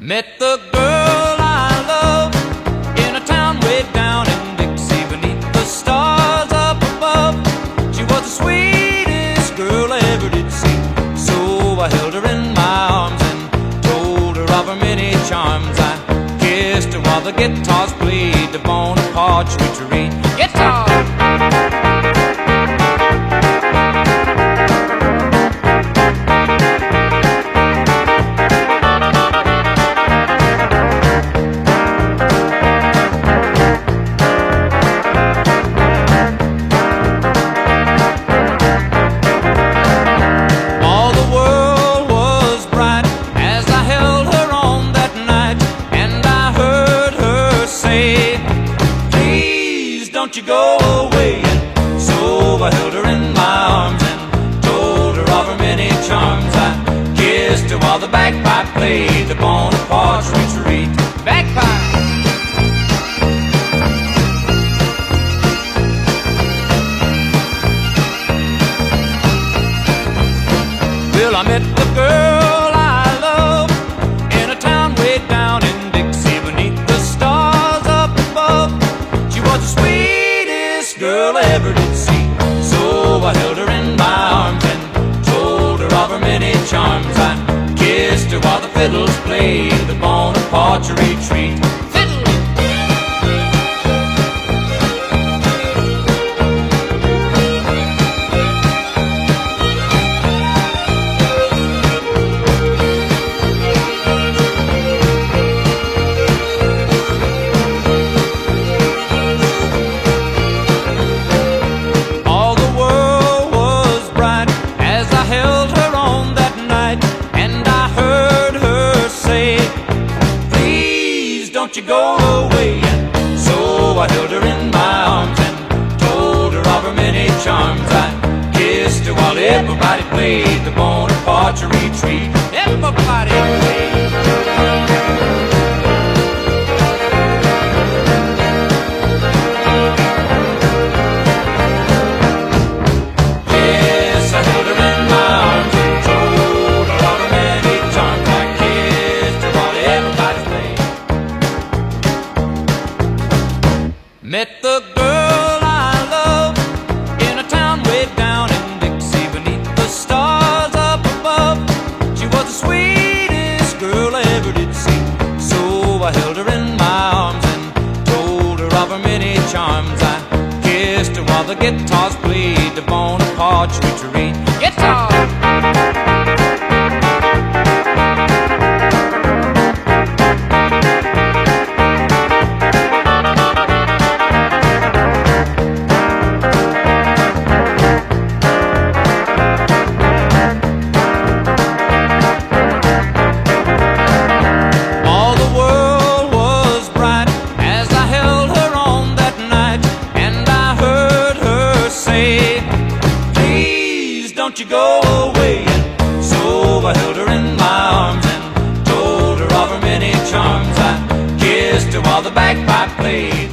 Met the girl I love in a town way down in Dixie, beneath the stars up above. She was the sweetest girl I ever did see. So I held her in my arms and told her of her many charms. I kissed her while the guitars played the Bonaparte Retreat. Guitar! Don't you go away. And so I held her in my arms and told her of her many charms. I kissed her while the bagpipe played the Bonaparte Retreat. Bagpipe! Well, I met the girl I love in a town way down in Dixie, beneath the stars up above. She was the sweetest girl I ever did see. So I held her in my arms and told her of her many charms. I kissed her while the fiddles played the Bonaparte Retreat. Don't you go away. And so I held her in my arms and told her of her many charms. I kissed her while everybody played the Bonaparte Retreat. Everybody played. Yes, I held her in my arms and told her of her many charms. I kissed her while everybody played. Met the girl I love in a town way down in Dixie, beneath the stars up above. She was the sweetest girl I ever did see. So I held her in my arms and told her of her many charms. I kissed her while the guitars played the Bonaparte Retreat. Guitar! Don't you go away. And so I held her in my arms and told her of her many charms. I kissed her while the bagpipe played